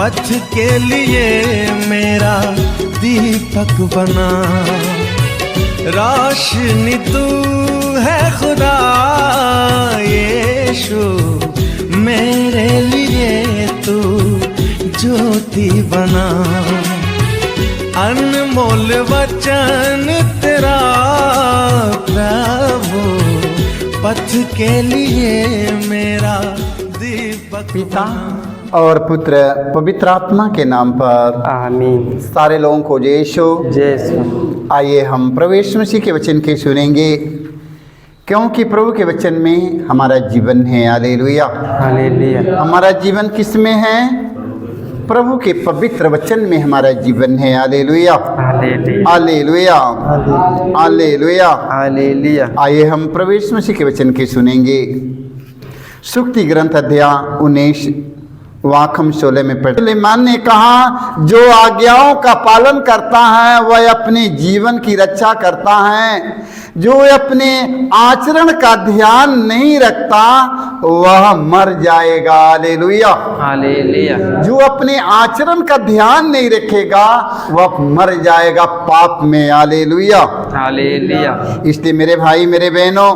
पथ के लिए मेरा दीपक बना। रोशनी तू है खुदा यीशु, मेरे लिए तू ज्योति बना। अनमोल वचन तेरा प्रभु, पथ के लिए मेरा दीपक पिता और पुत्र पवित्र आत्मा के नाम पर आमीन। सारे लोगों को जय यीशु। आइए हम प्रभु यीशु मसीह के वचन के सुनेंगे, क्योंकि प्रभु के वचन में हमारा जीवन है। Hallelujah hallelujah. हमारा जीवन किस में है? प्रभु के पवित्र वचन में हमारा जीवन है। Hallelujah hallelujah hallelujah hallelujah. आइए हम प्रभु यीशु मसीह के वचन के सुनेंगे। सुक्ति ग्रंथ अध्याय 19 वाक्य 16 में पढ़ते। सुलेमान ने कहा, जो आज्ञाओं का पालन करता है वह अपने जीवन की रक्षा करता है, जो अपने आचरण का ध्यान नहीं रखता वह मर जाएगा। Hallelujah hallelujah. जो अपने आचरण का ध्यान नहीं रखेगा वह मर जाएगा पाप में। Hallelujah hallelujah. इसलिए मेरे भाई मेरे बहनों,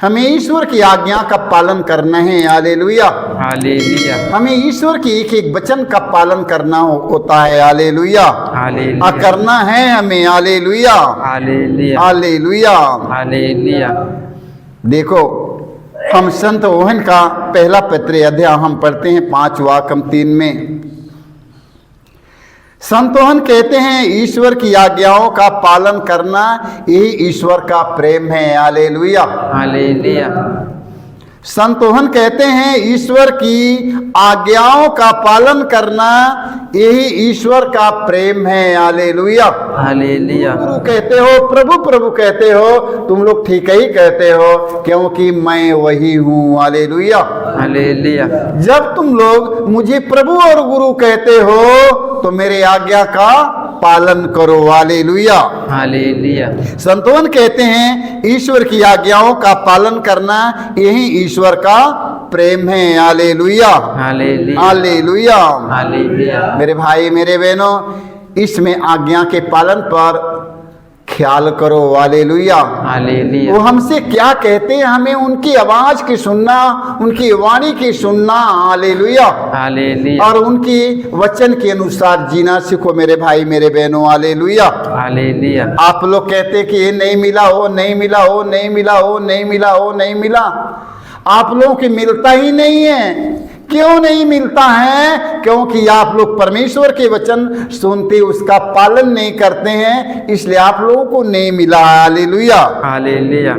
हमें ईश्वर की आज्ञा का पालन करना है। Hallelujah hallelujah. हमें ईश्वर की एक एक वचन का पालन करना होता है। Hallelujah hallelujah. करना है हमें। Hallelujah hallelujah hallelujah hallelujah. देखो, हम संत ओहन का पहला पत्र अध्याय हम पढ़ते हैं 5 वाक्य 3 में। संत ओहन कहते हैं, ईश्वर की आज्ञाओं का पालन करना यही ईश्वर का प्रेम है। Hallelujah hallelujah. संत ओहन कहते हैं, ईश्वर की आज्ञाओं का पालन करना यही ईश्वर का प्रेम है। Hallelujah hallelujah. गुरु कहते हो, प्रभु प्रभु कहते हो, तुम लोग ठीक ही कहते हो, क्योंकि मैं वही हूँ। Hallelujah hallelujah. जब तुम लोग मुझे प्रभु और गुरु कहते हो तो मेरे आज्ञा का पालन करो। Hallelujah hallelujah. संतोन कहते हैं, ईश्वर की आज्ञाओं का पालन करना यही ईश्वर का प्रेम है। Hallelujah hallelujah hallelujah hallelujah. मेरे भाई मेरे बहनों, इसमें आज्ञा के पालन पर ख्याल करो। Hallelujah hallelujah. वो हमसे क्या कहते हैं, हमें उनकी आवाज की सुनना, उनकी वाणी की सुनना। Hallelujah hallelujah. और उनकी वचन के अनुसार जीना सीखो मेरे भाई मेरे बहनों। Hallelujah hallelujah. आप लोग कहते कि ये नहीं मिला, वो नहीं मिला, वो नहीं मिला, वो नहीं मिला, वो नहीं मिला। आप लोगों की मिलता ही नहीं है। क्यों नहीं मिलता है? क्योंकि आप लोग परमेश्वर के वचन सुनते उसका पालन नहीं करते हैं, इसलिए आप लोगों को नहीं मिला। Hallelujah hallelujah.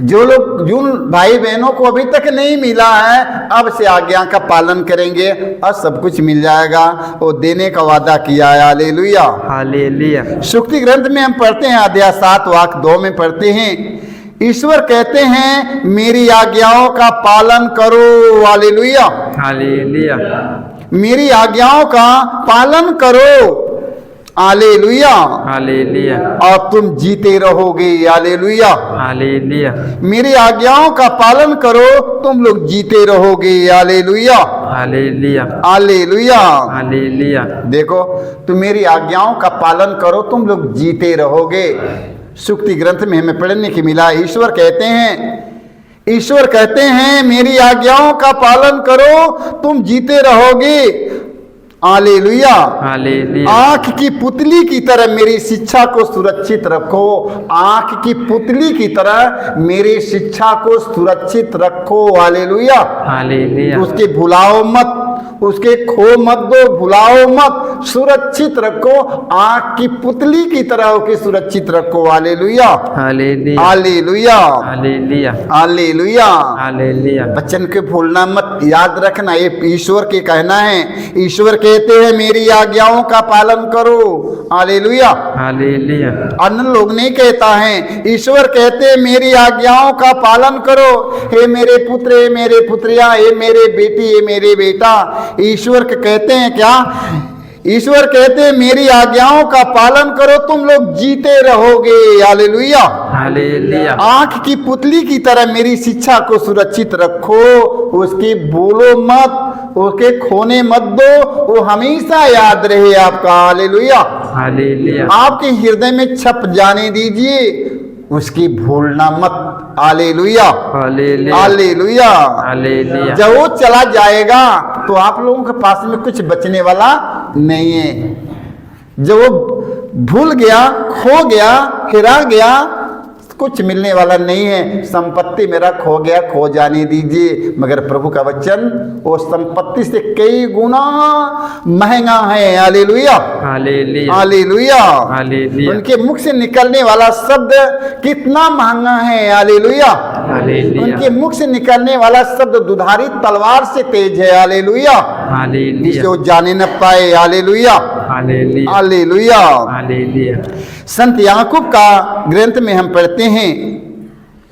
जो लोग जिन भाई बहनों को अभी तक नहीं मिला है, अब से आज्ञा का पालन करेंगे और सब कुछ मिल जाएगा। वो देने का वादा किया है। Hallelujah hallelujah. सुक्ति ग्रंथ में हम पढ़ते हैं अध्याय 7 वाक्य 2 में पढ़ते हैं, ईश्वर कहते हैं, मेरी आज्ञाओं का पालन करो। Hallelujah hallelujah. मेरी आज्ञाओं का पालन करो। Hallelujah hallelujah. और तुम जीते रहोगे। Hallelujah hallelujah. मेरी आज्ञाओं का पालन करो, तुम लोग जीते रहोगे। Hallelujah hallelujah hallelujah hallelujah. देखो, तुम मेरी आज्ञाओं का पालन करो, तुम लोग जीते रहोगे। सुक्ति ग्रंथ में हमें पढ़ने की मिला, ईश्वर कहते हैं मेरी आज्ञाओं का पालन करो, तुम जीते रहोगे। Hallelujah hallelujah. आंख की पुतली की तरह मेरी शिक्षा को सुरक्षित रखो। आंख की पुतली की तरह मेरी शिक्षा को सुरक्षित रखो। Hallelujah hallelujah. उसके भुलाओ मत, उसके खो मत दो, भुलाओ मत, सुरक्षित रखो। आंख की पुतली की तरह उसके सुरक्षित रखो। Hallelujah hallelujah hallelujah hallelujah hallelujah. Hallelujah. वचन के भूलना मत, याद रखना, ये ईश्वर के कहना है। ईश्वर कहते हैं मेरी आज्ञाओं का पालन करो। Hallelujah hallelujah. अन्य लोग नहीं कहता है, ईश्वर कहते हैं मेरी आज्ञाओं का पालन करो। हे मेरे पुत्र, हे मेरे पुत्रिया, हे मेरे बेटी, हे मेरे बेटा। ईश्वर कहते हैं क्या ईश्वर कहते हैं मेरी आज्ञाओं का पालन करो तुम लोग जीते रहोगे। हालेलुया। हालेलुया। आंख की पुतली की तरह मेरी शिक्षा को सुरक्षित रखो, उसके बोलो मत, उसके खोने मत दो, वो हमेशा याद रहे आपका। हालेलुया। हालेलुया। आपके हृदय में छप जाने दीजिए, उसकी भूलना मत। हालेलुया। हालेलुया। हालेलुया। हालेलुया। जब वो चला जाएगा तो आप लोगों के पास में कुछ बचने वाला नहीं है। जब वो भूल गया, खो गया, हिरा गया, कुछ मिलने वाला नहीं है। संपत्ति मेरा खो गया, खो जाने दीजिए, मगर प्रभु का वचन वो संपत्ति से कई गुना महंगा है। हालेलुया। हालेलुया। हालेलुया। हालेलुया। उनके मुख से निकलने वाला शब्द कितना महंगा है। हालेलुया। हालेलुया। उनके मुख से निकलने वाला शब्द दुधारी तलवार से तेज है। हालेलुया। हालेलुया। जिसे वो जाने न पाए। हालेलुया। हालेलुया। हालेलुया। हालेलुया। संत याकूब का ग्रंथ में हम पढ़ते हैं,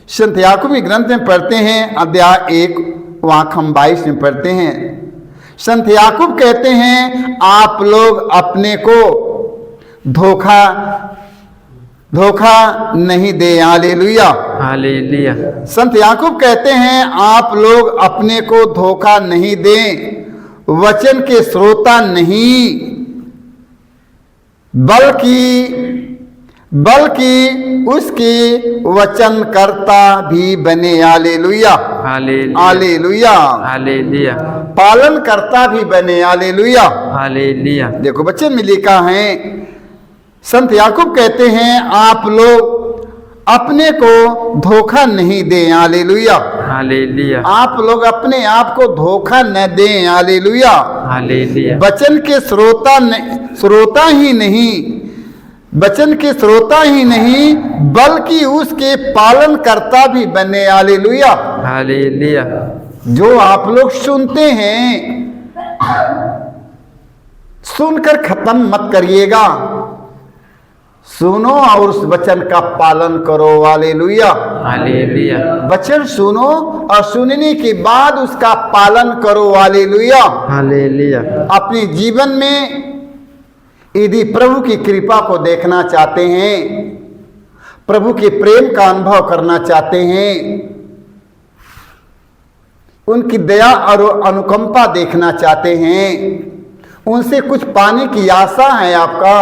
संत याकूब के ग्रंथ में पढ़ते हैं अध्याय 1 वाक्य हम 22 में पढ़ते हैं। संत याकूब कहते हैं आप लोग अपने को धोखा नहीं दे। हालेलुया। हालेलुया। संत याकूब कहते हैं आप लोग अपने को धोखा नहीं दें, वचन के श्रोता नहीं बल्कि उसके वचनकर्ता भी बने। हालेलुया। हालेलुया। हालेलुया। हालेलुया। पालन करता भी बने। हालेलुया। हालेलुया। देखो वचन में लिखा है, संत याकूब कहते हैं आप लोग अपने को धोखा नहीं दें। हालेलुया। हालेलुया। आप लोग अपने आप को धोखा न दें। हालेलुया। हालेलुया। वचन के श्रोता ही नहीं, वचन के श्रोता ही नहीं बल्कि उसके पालन करता भी बने। हालेलुया। हालेलुया। जो आप लोग सुनते हैं, सुनकर खत्म मत करिएगा, सुनो और उस वचन का पालन करो। हालेलुया। हालेलुया। वचन सुनो और सुनने के बाद उसका पालन करो। हालेलुया। हालेलुया। अपने जीवन में यदि प्रभु की कृपा को देखना चाहते हैं, प्रभु के प्रेम का अनुभव करना चाहते हैं, उनकी दया और अनुकंपा देखना चाहते हैं, उनसे कुछ पाने की आशा है आपका,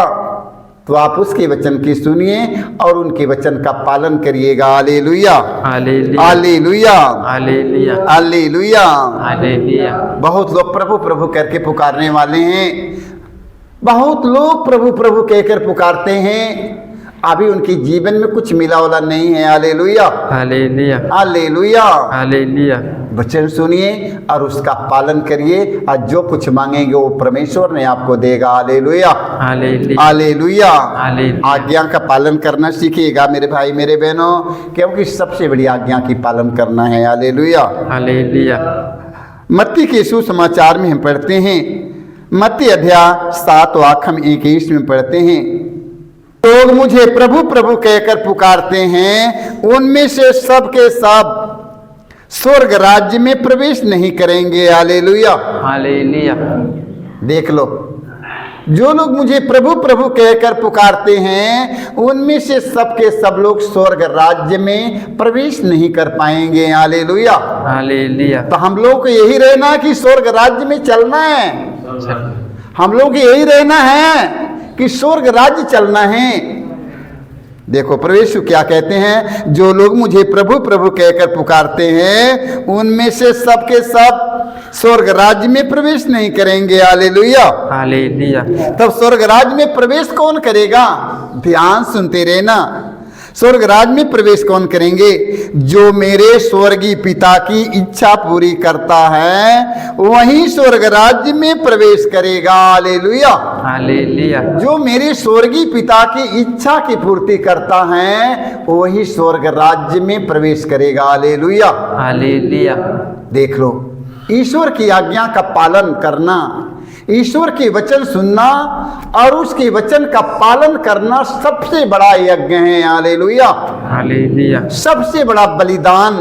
तो आप उसके वचन की सुनिए और उनके वचन का पालन करिएगा। Hallelujah. Hallelujah. Hallelujah. Hallelujah. Hallelujah. Hallelujah. बहुत लोग प्रभु प्रभु करके पुकारने वाले हैं, बहुत लोग प्रभु प्रभु कहकर पुकारते हैं, अभी उनके जीवन में कुछ मिला वाला नहीं है। हालेलुया। हालेलुया। हालेलुया। हालेलुया। वचन सुनिए और उसका पालन करिए, और जो कुछ मांगेंगे वो परमेश्वर ने आपको देगा। हालेलुया। हालेलुया। हालेलुया। हालेलुया। आज्ञा का पालन करना सीखिएगा मेरे भाई मेरे बहनों, क्योंकि सबसे बड़ी आज्ञा की पालन करना है। हालेलुया। हालेलुया। मत्ती के सुसमाचार में हम पढ़ते हैं, मत्ती अध्याय 7 वाक्य 21 में पढ़ते हैं, लोग मुझे प्रभु प्रभु कहकर पुकारते हैं उनमें से सब के सब स्वर्ग राज्य में प्रवेश नहीं करेंगे। हालेलुया। हालेलुया। देख लो, जो लोग मुझे प्रभु प्रभु कहकर पुकारते हैं उनमें से सब के सब लोग स्वर्ग राज्य में प्रवेश नहीं कर पाएंगे। हालेलुया। हालेलुया। तो हम लोग को यही रहना कि स्वर्ग राज्य में चलना है, हम लोग यही रहना है कि स्वर्ग राज्य चलना है। देखो प्रभु क्या कहते हैं, जो लोग मुझे प्रभु प्रभु कहकर पुकारते हैं उनमें से सब के सब स्वर्ग राज्य में प्रवेश नहीं करेंगे। हालेलुया। हालेलुया। तब स्वर्ग राज्य में प्रवेश कौन करेगा? ध्यान सुनते रहना। स्वर्ग राज्य में प्रवेश कौन करेंगे? जो मेरे स्वर्गीय पिता की इच्छा पूरी करता है वही स्वर्ग राज्य में प्रवेश करेगा। हालेलुया। हालेलुया। जो मेरे स्वर्गीय पिता की इच्छा की पूर्ति करता है वही स्वर्ग राज्य में प्रवेश करेगा। हालेलुया। हालेलुया। देख लो, ईश्वर की आज्ञा का पालन करना, ईश्वर के वचन सुनना और उसके वचन का पालन करना सबसे बड़ा यज्ञ है। हालेलुया। हालेलुया। सबसे बड़ा बलिदान,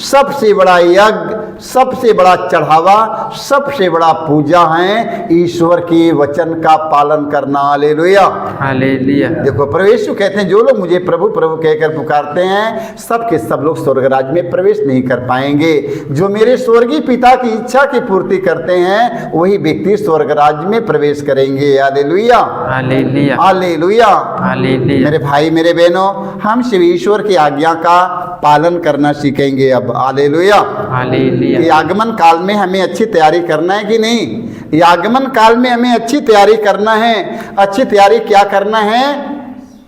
सबसे बड़ा यज्ञ सबसे बड़ा चढ़ावा, सबसे बड़ा पूजा है ईश्वर के वचन का पालन करना। Hallelujah hallelujah. देखो प्रभु यीशु कहते हैं जो लोग मुझे प्रभु प्रभु कहकर पुकारते हैं सब के सब लोग स्वर्ग राज्य में प्रवेश नहीं कर पाएंगे। जो मेरे स्वर्गीय पिता की इच्छा की पूर्ति करते हैं वही व्यक्ति स्वर्ग राज्य में प्रवेश करेंगे। Hallelujah hallelujah. हालेलुया। हालेलुया। मेरे भाई मेरे बहनों, हम शिव ईश्वर की आज्ञा का पालन करना सीखेंगे अब। हालेलुया। हालेलुया। ये आगमन काल में हमें अच्छी तैयारी करना है कि नहीं? ये आगमन काल में हमें अच्छी तैयारी करना है। अच्छी तैयारी क्या करना है?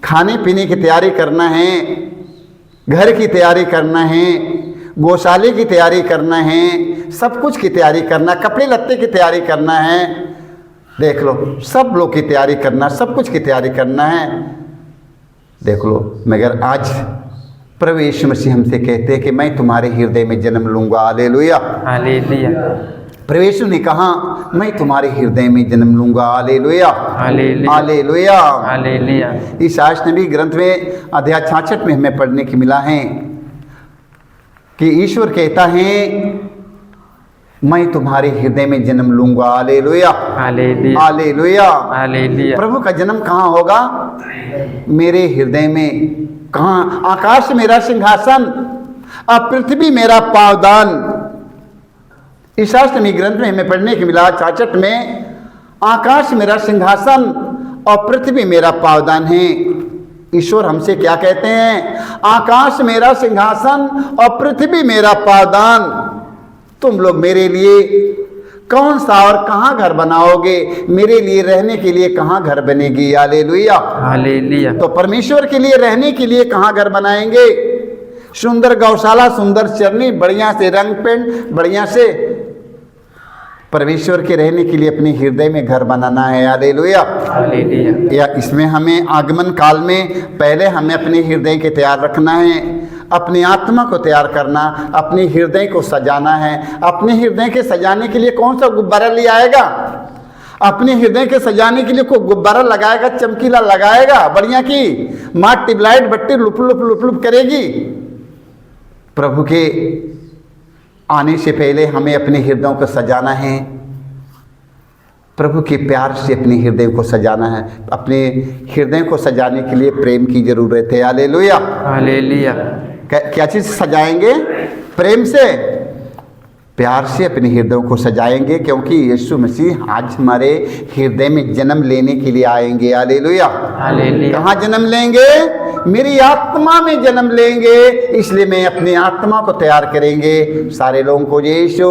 खाने पीने की तैयारी करना है, घर की तैयारी करना है, गौशाले की तैयारी करना है, सब कुछ की तैयारी करना, कपड़े लत्ते की तैयारी करना है। देख लो, सब लोग की तैयारी करना, सब कुछ की तैयारी करना है। देख लो, मगर आज प्रभु यीशु मसीह हमसे कहते हैं कि मैं तुम्हारे हृदय में जन्म लूंगा। हालेलुया। हालेलुया। प्रभु यीशु ने कहा मैं तुम्हारे हृदय में जन्म लूंगा। हालेलुया। हालेलुया। हालेलुया। हालेलुया। इस आयत नबी ग्रंथ में अध्याय 66 में हमें पढ़ने की मिला है कि ईश्वर कहता है मैं तुम्हारे हृदय में जन्म लूंगा। हालेलुया। हालेलुया। हालेलुया। हालेलुया। प्रभु का जन्म कहाँ होगा? मेरे हृदय में। कहाँ? आकाश मेरा सिंहासन और पृथ्वी मेरा पावदान। इस अष्टमी ग्रंथ में हमें पढ़ने की मिला 66 में, आकाश मेरा सिंहासन और पृथ्वी मेरा पावदान है। ईश्वर हमसे क्या कहते हैं? आकाश मेरा सिंहासन और पृथ्वी मेरा पावदान। तुम लोग मेरे लिए कौन सा और कहाँ घर बनाओगे? मेरे लिए रहने के लिए कहाँ घर बनेगी? हालेलुया। हालेलुया। तो परमेश्वर के लिए रहने के लिए कहाँ घर बनाएंगे? सुंदर गौशाला, सुंदर चरनी, बढ़िया से रंग पेंट, बढ़िया से परमेश्वर के रहने के लिए अपने हृदय में घर बनाना है। हालेलुया। हालेलुया। या इसमें हमें आगमन काल में पहले हमें अपने हृदय के तैयार रखना है, अपनी आत्मा को तैयार करना, अपने हृदय को सजाना है। अपने हृदय के सजाने के लिए कौन सा गुब्बारा ले आएगा? अपने हृदय के सजाने के लिए कोई गुब्बारा लगाएगा, चमकीला लगाएगा, बढ़िया की माँ ट्यूबलाइट बत्ती लुप लुप लुप लुप करेगी? प्रभु के आने से पहले हमें अपने हृदयों को सजाना है, प्रभु के प्यार से अपने हृदय को सजाना है। अपने हृदय को सजाने के लिए प्रेम की जरूरत है। हालेलुया। हालेलुया। क्या चीज़ सजाएंगे? प्रेम से, प्यार से अपने हृदयों को सजाएंगे, क्योंकि यीशु मसीह आज हमारे हृदय में जन्म लेने के लिए आएंगे। हालेलुया। हालेलुया। कहाँ जन्म लेंगे? मेरी आत्मा में जन्म लेंगे। इसलिए मैं अपनी आत्मा को तैयार करेंगे। सारे लोगों को यीशु